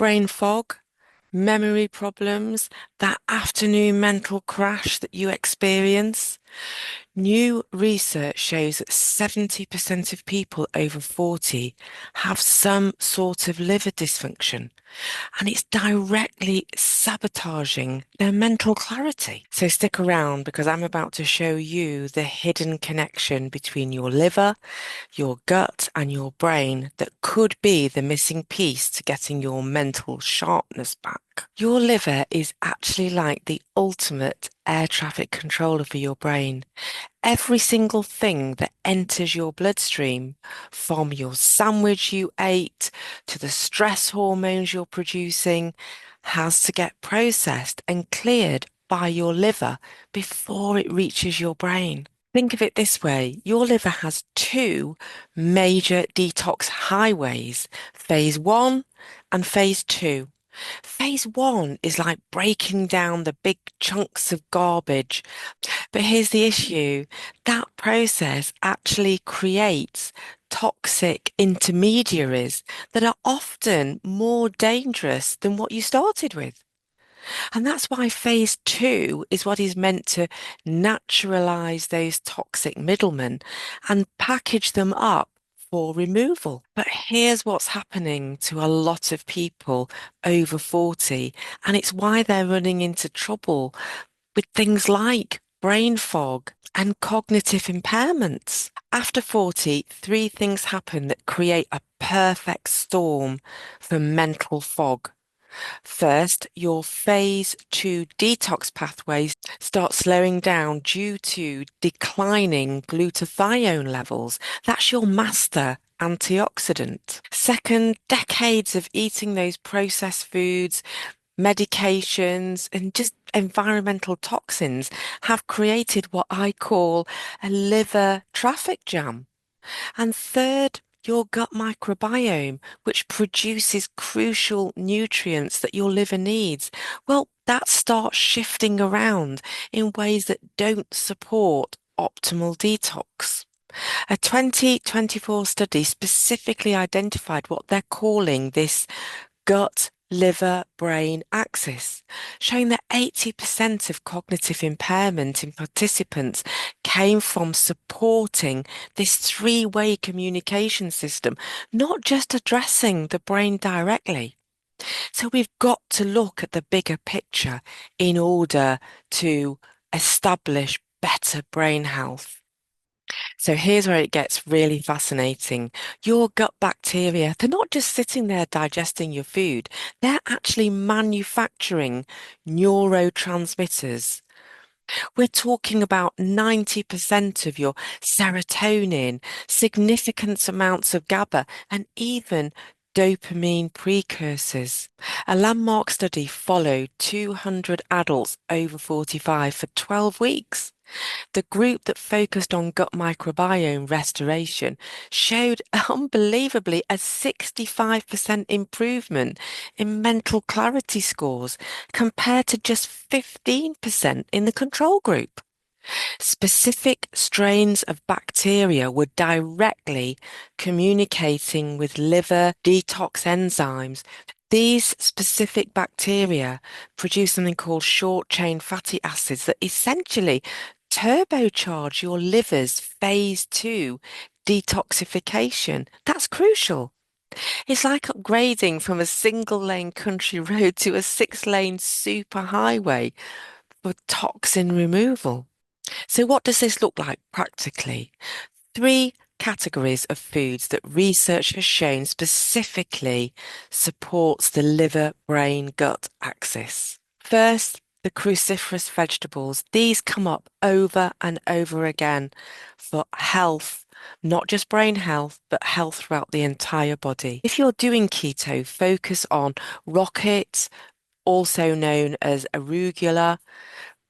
brain fog, memory problems, that afternoon mental crash that you experience? New research shows that 70% of people over 40 have some sort of liver dysfunction, and it's directly sabotaging their mental clarity. So stick around because I'm about to show you the hidden connection between your liver, your gut, and your brain that could be the missing piece to getting your mental sharpness back. Your liver is actually like the ultimate air traffic controller for your brain. Every single thing that enters your bloodstream, from your sandwich you ate to the stress hormones you're producing, has to get processed and cleared by your liver before it reaches your brain. Think of it this way, your liver has two major detox highways, phase one and phase two. Phase one is like breaking down the big chunks of garbage. But here's the issue, that process actually creates toxic intermediaries that are often more dangerous than what you started with. And that's why phase two is what is meant to naturalize those toxic middlemen and package them up for removal. But here's what's happening to a lot of people over 40, and it's why they're running into trouble with things like brain fog and cognitive impairments. After 40, three things happen that create a perfect storm for mental fog. First, your phase two detox pathways start slowing down due to declining glutathione levels. That's your master antioxidant. Second, decades of eating those processed foods, medications, and just environmental toxins have created what I call a liver traffic jam. And third, your gut microbiome, which produces crucial nutrients that your liver needs. Well, that starts shifting around in ways that don't support optimal detox. A 2024 study specifically identified what they're calling this gut liver brain axis, showing that 80% of cognitive impairment in participants came from supporting this three-way communication system, not just addressing the brain directly. So we've got to look at the bigger picture in order to establish better brain health. So here's where it gets really fascinating. Your gut bacteria, they're not just sitting there digesting your food, they're actually manufacturing neurotransmitters. We're talking about 90% of your serotonin, significant amounts of GABA, and even dopamine precursors. A landmark study followed 200 adults over 45 for 12 weeks. The group that focused on gut microbiome restoration showed unbelievably a 65% improvement in mental clarity scores compared to just 15% in the control group. Specific strains of bacteria were directly communicating with liver detox enzymes. These specific bacteria produce something called short-chain fatty acids that essentially turbocharge your liver's phase two detoxification. That's crucial. It's like upgrading from a single lane country road to a six-lane superhighway for toxin removal. So what does this look like practically? Three categories of foods that research has shown specifically supports the liver-brain-gut axis. First, the cruciferous vegetables. These come up over and over again for health, not just brain health, but health throughout the entire body. If you're doing keto, focus on rocket, also known as arugula,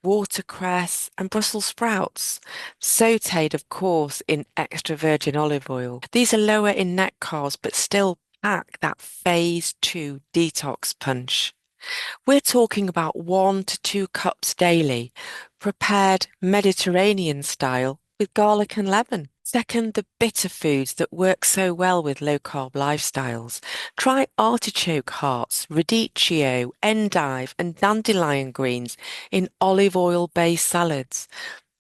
watercress, and Brussels sprouts, sautéed, of course, in extra virgin olive oil. These are lower in net carbs, but still pack that phase two detox punch. We're talking about 1 to 2 cups daily, prepared Mediterranean style with garlic and lemon. Second, the bitter foods that work so well with low-carb lifestyles. Try artichoke hearts, radicchio, endive, and dandelion greens in olive oil-based salads.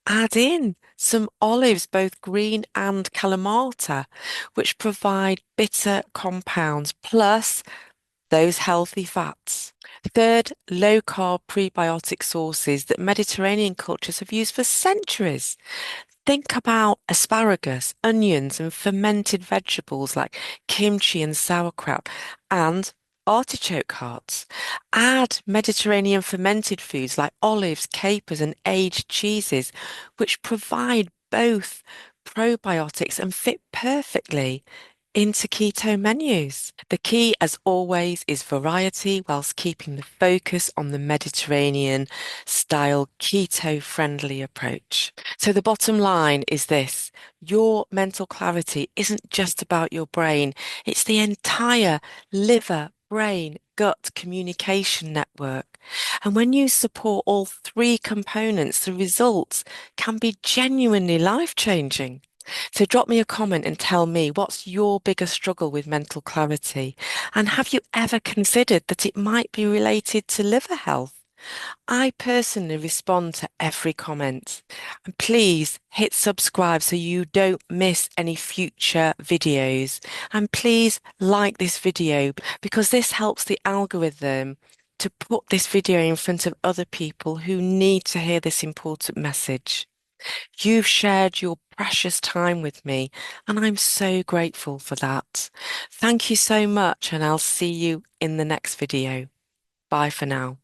Add in some olives, both green and Kalamata, which provide bitter compounds plus those healthy fats. Third, low-carb prebiotic sources that Mediterranean cultures have used for centuries. Think about asparagus, onions, and fermented vegetables like kimchi and sauerkraut, and artichoke hearts. Add Mediterranean fermented foods like olives, capers, and aged cheeses, which provide both probiotics and fit perfectly into keto menus. The key, as always, is variety whilst keeping the focus on the Mediterranean style keto friendly approach. So the bottom line is this: your mental clarity isn't just about your brain, it's the entire liver, brain, gut communication network. And when you support all three components, the results can be genuinely life-changing. So drop me a comment and tell me, what's your biggest struggle with mental clarity? And have you ever considered that it might be related to liver health? I personally respond to every comment. And please hit subscribe so you don't miss any future videos. And please like this video because this helps the algorithm to put this video in front of other people who need to hear this important message. You've shared your precious time with me, and I'm so grateful for that. Thank you so much, and I'll see you in the next video. Bye for now.